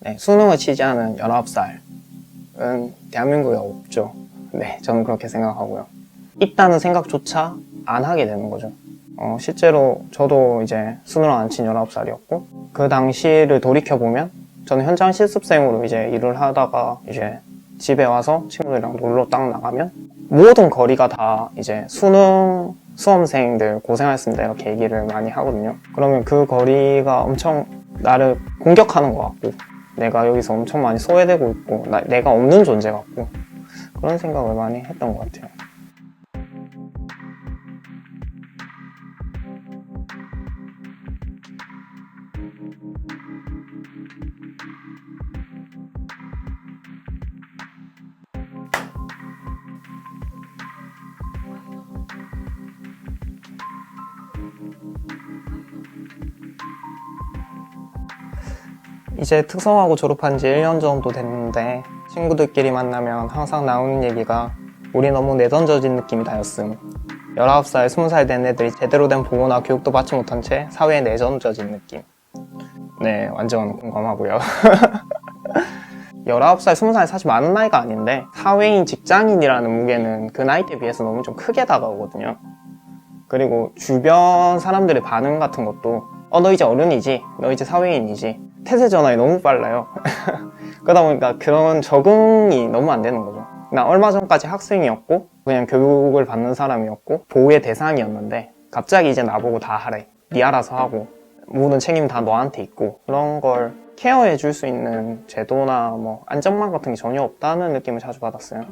네, 수능을 치지 않은 19살은 대한민국에 없죠. 네, 저는 그렇게 생각하고요. 있다는 생각조차 안 하게 되는 거죠. 실제로 저도 이제 수능을 안 친 19살이었고, 그 당시를 돌이켜보면, 저는 현장 실습생으로 이제 일을 하다가 이제 집에 와서 친구들이랑 놀러 딱 나가면, 모든 거리가 다 이제 수능 수험생들 고생하셨습니다 이렇게 얘기를 많이 하거든요. 그러면 그 거리가 엄청 나를 공격하는 것 같고, 내가 여기서 엄청 많이 소외되고 있고, 내가 없는 존재 같고, 그런 생각을 많이 했던 것 같아요. 이제 특성화고 졸업한 지 1년 정도 됐는데 친구들끼리 만나면 항상 나오는 얘기가 우리 너무 내던져진 느낌이 다였음. 19살, 20살 된 애들이 제대로 된 보호나 교육도 받지 못한 채 사회에 내던져진 느낌. 네, 완전 공감하고요. 19살, 20살 사실 많은 나이가 아닌데 사회인, 직장인이라는 무게는 그 나이 대 비해서 너무 좀 크게 다가오거든요. 그리고 주변 사람들의 반응 같은 것도 너 이제 어른이지? 너 이제 사회인이지? 태세 전환이 너무 빨라요. 그러다 보니까 그런 적응이 너무 안 되는 거죠. 나 얼마 전까지 학생이었고 그냥 교육을 받는 사람이었고 보호의 대상이었는데 갑자기 이제 나보고 다 하래. 네 알아서 하고 모든 책임 다 너한테 있고 그런 걸 케어해 줄 수 있는 제도나 뭐 안전망 같은 게 전혀 없다는 느낌을 자주 받았어요.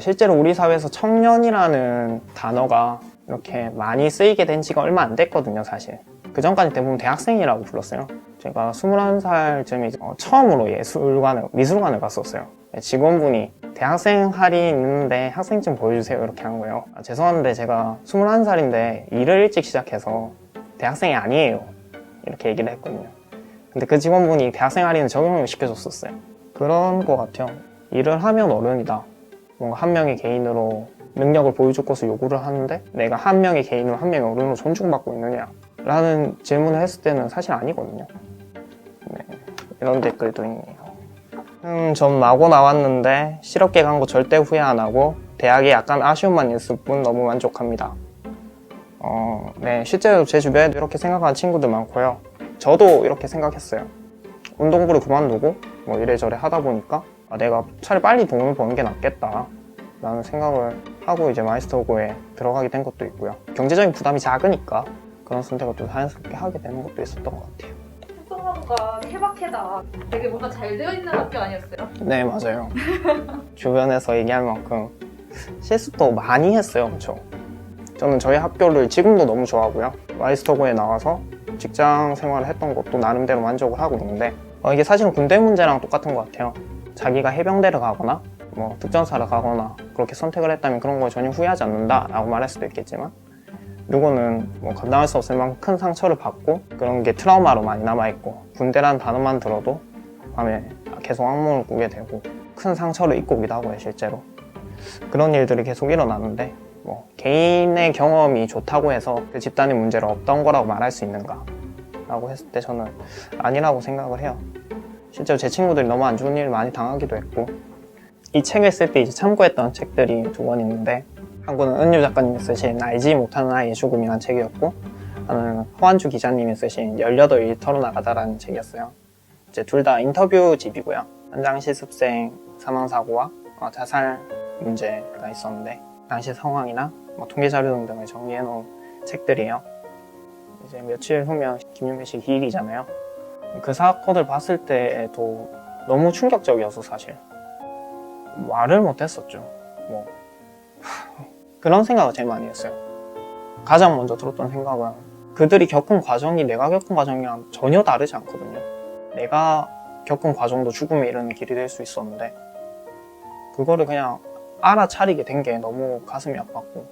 실제로 우리 사회에서 청년이라는 단어가 이렇게 많이 쓰이게 된 지가 얼마 안 됐거든요, 사실. 그 전까지 대부분 대학생이라고 불렀어요. 제가 21살쯤에 처음으로 미술관을 갔었어요. 직원분이 대학생 할인 있는데 학생증 보여주세요 이렇게 한 거예요. 죄송한데 제가 21살인데 일을 일찍 시작해서 대학생이 아니에요 이렇게 얘기를 했거든요. 근데 그 직원분이 대학생 할인을 적용을 시켜줬었어요. 그런 거 같아요. 일을 하면 어른이다. 뭔가 한 명의 개인으로 능력을 보여줄 것을 요구를 하는데 내가 한 명의 개인으로 한 명의 어른으로 존중받고 있느냐 라는 질문을 했을 때는 사실 아니거든요. 네, 이런 댓글도 있네요. 전 마고 나왔는데 실업계 간 거 절대 후회 안 하고 대학에 약간 아쉬움만 있을 뿐 너무 만족합니다. 네, 실제로 제 주변에도 이렇게 생각하는 친구들 많고요. 저도 이렇게 생각했어요. 운동부를 그만두고 뭐 이래저래 하다 보니까 내가 차라리 빨리 돈을 버는 게 낫겠다 라는 생각을 하고 이제 마이스터고에 들어가게 된 것도 있고요. 경제적인 부담이 작으니까 그런 선택을 또 자연스럽게 하게 되는 것도 있었던 것 같아요. 특성화고가 케바케다. 되게 뭔가 잘 되어 있는 학교 아니었어요? 네, 맞아요. 주변에서 얘기할 만큼 실습도 많이 했어요, 엄청. 저는 저희 학교를 지금도 너무 좋아하고요. 마이스터고에 나와서 직장 생활을 했던 것도 나름대로 만족을 하고 있는데 이게 사실은 군대 문제랑 똑같은 것 같아요. 자기가 해병대를 가거나 뭐 특전사를 가거나 그렇게 선택을 했다면 그런 걸 전혀 후회하지 않는다라고 말할 수도 있겠지만 누구는 뭐 감당할 수 없을 만큼 큰 상처를 받고 그런 게 트라우마로 많이 남아있고 군대라는 단어만 들어도 밤에 계속 악몽을 꾸게 되고 큰 상처를 입고 오기도 하고요, 실제로. 그런 일들이 계속 일어나는데 뭐 개인의 경험이 좋다고 해서 그 집단의 문제를 없던 거라고 말할 수 있는가 라고 했을 때 저는 아니라고 생각을 해요. 실제로 제 친구들이 너무 안 좋은 일을 많이 당하기도 했고 이 책을 쓸 때 이제 참고했던 책들이 2권 있는데 한 권은 은유 작가님이 쓰신 알지 못하는 아이의 죽음이라는 책이었고 하나는 허한주 기자님이 쓰신 18일 털어나가다라는 책이었어요. 이제 둘 다 인터뷰집이고요. 현장 실습생 사망사고와 자살 문제가 있었는데 당시 상황이나 통계 자료 등을 정리해놓은 책들이에요. 이제 며칠 후면 김용민 씨 기일이잖아요. 그 사건을 봤을 때에도 너무 충격적이어서 사실 말을 못했었죠. 뭐 그런 생각을 제일 많이 했어요. 가장 먼저 들었던 생각은 그들이 겪은 과정이 내가 겪은 과정이랑 전혀 다르지 않거든요. 내가 겪은 과정도 죽음에 이르는 길이 될 수 있었는데 그거를 그냥 알아차리게 된 게 너무 가슴이 아팠고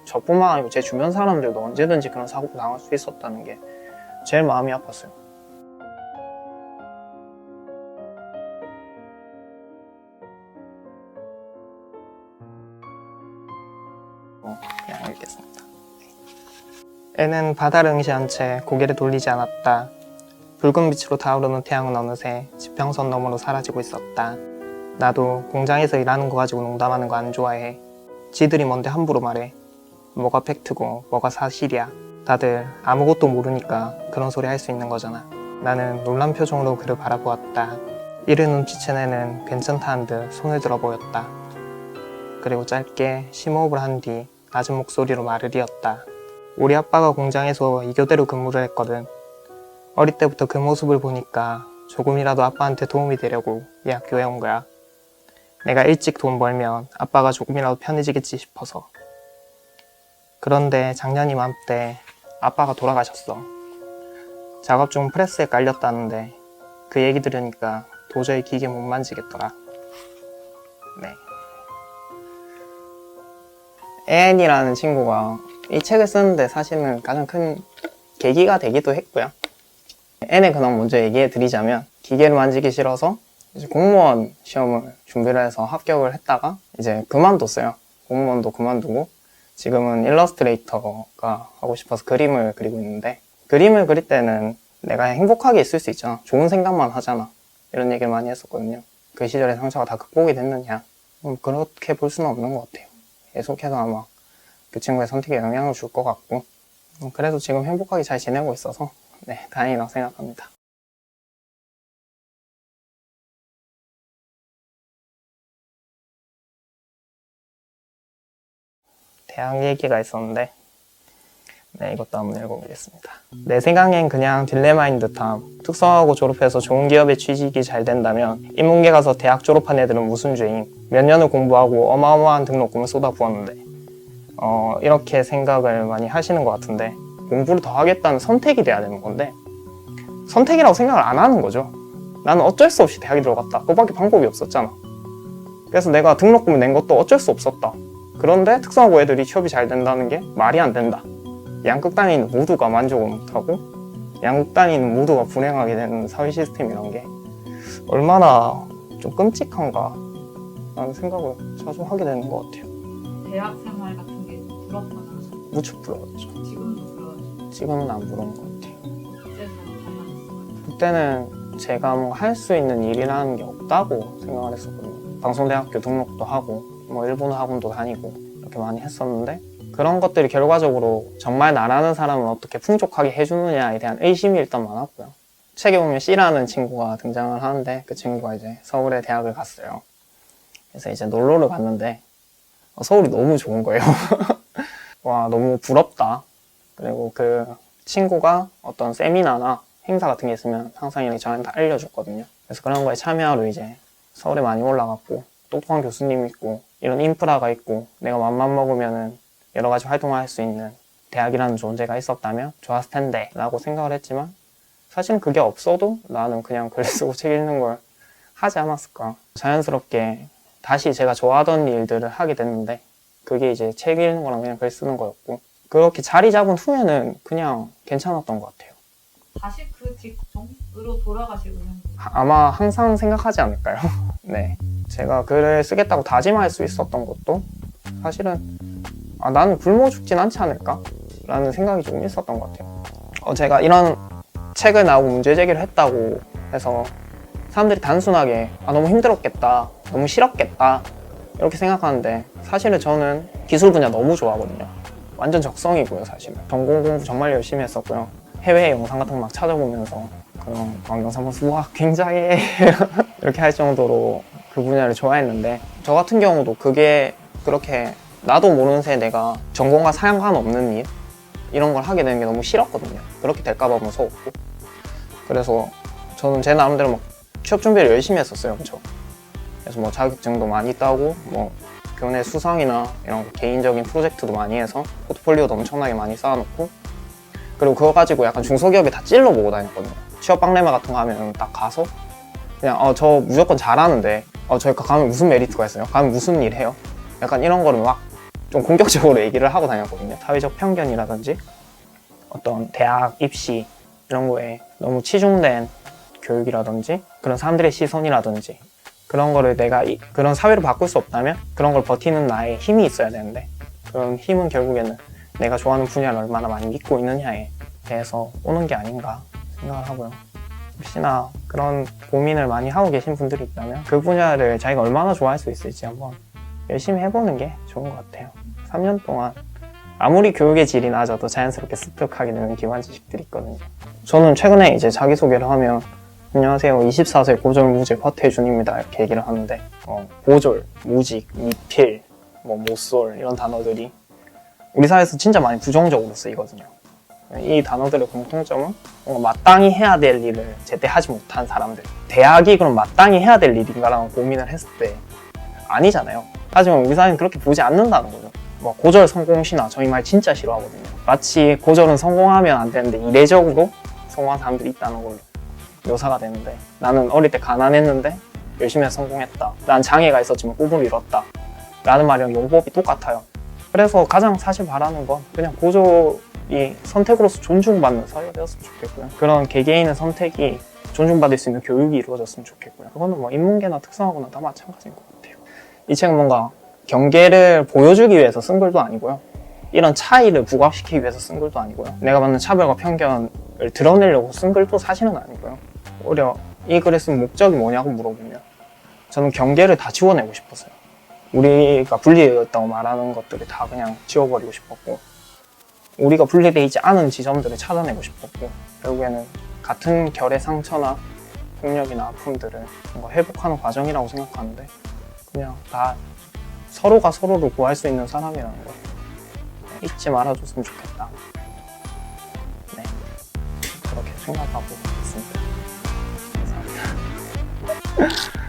저뿐만 아니고 제 주변 사람들도 언제든지 그런 사고가 당할 수 있었다는 게 제일 마음이 아팠어요. 그냥 읽겠습니다. 애는 바다를 응시한 채 고개를 돌리지 않았다. 붉은 빛으로 타오르는 태양은 어느새 지평선 너머로 사라지고 있었다. 나도 공장에서 일하는 거 가지고 농담하는 거 안 좋아해. 지들이 뭔데 함부로 말해. 뭐가 팩트고 뭐가 사실이야. 다들 아무것도 모르니까 그런 소리 할 수 있는 거잖아. 나는 놀란 표정으로 그를 바라보았다. 이른 눈빛의 애는 괜찮다는 듯 손을 들어 보였다. 그리고 짧게 심호흡을 한 뒤 낮은 목소리로 말을 이었다. 우리 아빠가 공장에서 이 교대로 근무를 했거든. 어릴 때부터 그 모습을 보니까 조금이라도 아빠한테 도움이 되려고 이 학교에 온 거야. 내가 일찍 돈 벌면 아빠가 조금이라도 편해지겠지 싶어서. 그런데 작년 이맘때 아빠가 돌아가셨어. 작업 중 프레스에 깔렸다는데 그 얘기 들으니까 도저히 기계 못 만지겠더라. 네. 앤이라는 친구가 이 책을 쓰는데 사실은 가장 큰 계기가 되기도 했고요. 앤에 그럼 먼저 얘기해 드리자면 기계를 만지기 싫어서 이제 공무원 시험을 준비를 해서 합격을 했다가 이제 그만뒀어요. 공무원도 그만두고 지금은 일러스트레이터가 하고 싶어서 그림을 그리고 있는데, 그림을 그릴 때는 내가 행복하게 있을 수 있잖아. 좋은 생각만 하잖아. 이런 얘기를 많이 했었거든요. 그 시절의 상처가 다 극복이 됐느냐? 그렇게 볼 수는 없는 것 같아요. 계속해서 아마 그 친구의 선택에 영향을 줄 것 같고, 그래도 지금 행복하게 잘 지내고 있어서 네, 다행이라고 생각합니다. 대학 얘기가 있었는데 네, 이것도 한번 읽어보겠습니다. 내 생각엔 그냥 딜레마인 듯함. 특성화고 졸업해서 좋은 기업에 취직이 잘 된다면 인문계 가서 대학 졸업한 애들은 무슨 죄임. 몇 년을 공부하고 어마어마한 등록금을 쏟아부었는데 이렇게 생각을 많이 하시는 것 같은데, 공부를 더 하겠다는 선택이 돼야 되는 건데 선택이라고 생각을 안 하는 거죠. 나는 어쩔 수 없이 대학에 들어갔다. 그거밖에 방법이 없었잖아. 그래서 내가 등록금을 낸 것도 어쩔 수 없었다. 그런데 특성화고 애들이 취업이 잘 된다는 게 말이 안 된다. 양극단에 있는 모두가 만족을 못하고 양극단에 있는 모두가 불행하게 되는 사회 시스템이란 게 얼마나 좀 끔찍한가 라는 생각을 자주 하게 되는 것 같아요. 대학 생활 같은 게 부럽거나 무척 부러웠죠. 지금도 부러워요. 지금은 안 부러운 것 같아요. 그때는 달라졌어요. 그때는 제가 뭐 할 수 있는 일이라는 게 없다고 생각을 했었거든요. 방송대학교 등록도 하고 뭐 일본어 학원도 다니고 이렇게 많이 했었는데, 그런 것들이 결과적으로 정말 나라는 사람을 어떻게 풍족하게 해주느냐에 대한 의심이 일단 많았고요. 책에 보면 C라는 친구가 등장을 하는데 그 친구가 이제 서울의 대학을 갔어요. 그래서 이제 놀러를 갔는데 서울이 너무 좋은 거예요. 와, 너무 부럽다. 그리고 그 친구가 어떤 세미나나 행사 같은 게 있으면 항상 이렇게 저한테 알려줬거든요. 그래서 그런 거에 참여하러 이제 서울에 많이 올라갔고, 똑똑한 교수님이 있고 이런 인프라가 있고 내가 맘만 먹으면은 여러 가지 활동을 할 수 있는 대학이라는 존재가 있었다면 좋았을 텐데 라고 생각을 했지만, 사실은 그게 없어도 나는 그냥 글 쓰고 책 읽는 걸 하지 않았을까. 자연스럽게 다시 제가 좋아하던 일들을 하게 됐는데 그게 이제 책 읽는 거랑 그냥 글 쓰는 거였고, 그렇게 자리 잡은 후에는 그냥 괜찮았던 것 같아요. 다시 그 직종으로 돌아가실 의향이 아마 항상 생각하지 않을까요? 네, 제가 글을 쓰겠다고 다짐할 수 있었던 것도 사실은 나는 굶어 죽진 않지 않을까? 라는 생각이 조금 있었던 것 같아요. 제가 이런 책을 나오고 문제 제기를 했다고 해서 사람들이 단순하게 너무 힘들었겠다, 너무 싫었겠다 이렇게 생각하는데, 사실은 저는 기술 분야 너무 좋아하거든요. 완전 적성이고요. 사실은 전공 공부 정말 열심히 했었고요. 해외 영상 같은 거 막 찾아보면서 그런 영상 보면서 우와 굉장해 이렇게 할 정도로 그 분야를 좋아했는데, 저 같은 경우도 그게 그렇게 나도 모르는 새에 내가 전공과 상관없는 일 이런 걸 하게 되는 게 너무 싫었거든요. 그렇게 될까봐 무서웠고. 그래서 저는 제 나름대로 막 취업 준비를 열심히 했었어요. 그쵸? 그래서 뭐 자격증도 많이 따고 뭐 교내 수상이나 이런 개인적인 프로젝트도 많이 해서 포트폴리오도 엄청나게 많이 쌓아놓고, 그리고 그거 가지고 약간 중소기업에 다 찔러보고 다녔거든요. 취업 박람회 같은 거 하면 딱 가서 그냥 저 무조건 잘하는데 저희 가면 무슨 메리트가 있어요? 가면 무슨 일 해요? 약간 이런 거를 막 좀 공격적으로 얘기를 하고 다녔거든요. 사회적 편견이라든지 어떤 대학 입시 이런 거에 너무 치중된 교육이라든지 그런 사람들의 시선이라든지 그런 거를 내가 그런 사회로 바꿀 수 없다면 그런 걸 버티는 나의 힘이 있어야 되는데, 그런 힘은 결국에는 내가 좋아하는 분야를 얼마나 많이 믿고 있느냐에 대해서 오는 게 아닌가 생각을 하고요. 혹시나 그런 고민을 많이 하고 계신 분들이 있다면 그 분야를 자기가 얼마나 좋아할 수 있을지 한번 열심히 해보는 게 좋은 것 같아요. 3년 동안 아무리 교육의 질이 낮아도 자연스럽게 습득하게 되는 기본 지식들이 있거든요. 저는 최근에 이제 자기소개를 하면 안녕하세요 24세 고졸 무직 허태준입니다 이렇게 얘기를 하는데 고졸, 무직, 미필, 모쏠 이런 단어들이 우리 사회에서 진짜 많이 부정적으로 쓰이거든요. 이 단어들의 공통점은 뭔가 마땅히 해야 될 일을 제때 하지 못한 사람들. 대학이 그럼 마땅히 해야 될 일인가라는 고민을 했을 때 아니잖아요. 하지만 우리 사회는 그렇게 보지 않는다는 거죠. 고졸 성공신화 저 이 말 진짜 싫어하거든요. 마치 고졸은 성공하면 안 되는데 이례적으로 성공한 사람들이 있다는 걸로 묘사가 되는데 나는 어릴 때 가난했는데 열심히 해서 성공했다. 난 장애가 있었지만 꿈을 이뤘다. 라는 말이랑 용법이 똑같아요. 그래서 가장 사실 바라는 건 그냥 고졸이 선택으로서 존중받는 사회가 되었으면 좋겠고요. 그런 개개인의 선택이 존중받을 수 있는 교육이 이루어졌으면 좋겠고요. 그거는 인문계나 특성화고나 다 마찬가지인 것 같아요. 이 책은 뭔가 경계를 보여주기 위해서 쓴 글도 아니고요. 이런 차이를 부각시키기 위해서 쓴 글도 아니고요. 내가 받는 차별과 편견을 드러내려고 쓴 글도 사실은 아니고요. 오히려 이 글을 쓴 목적이 뭐냐고 물어보면 저는 경계를 다 지워내고 싶었어요. 우리가 분리되었다고 말하는 것들을 다 그냥 지워버리고 싶었고 우리가 분리되어 있지 않은 지점들을 찾아내고 싶었고 결국에는 같은 결의 상처나 폭력이나 아픔들을 뭔가 회복하는 과정이라고 생각하는데 그냥 다 서로가 서로를 구할 수 있는 사람이라는 걸 잊지 말아줬으면 좋겠다. 네, 그렇게 생각하고 있습니다. 감사합니다.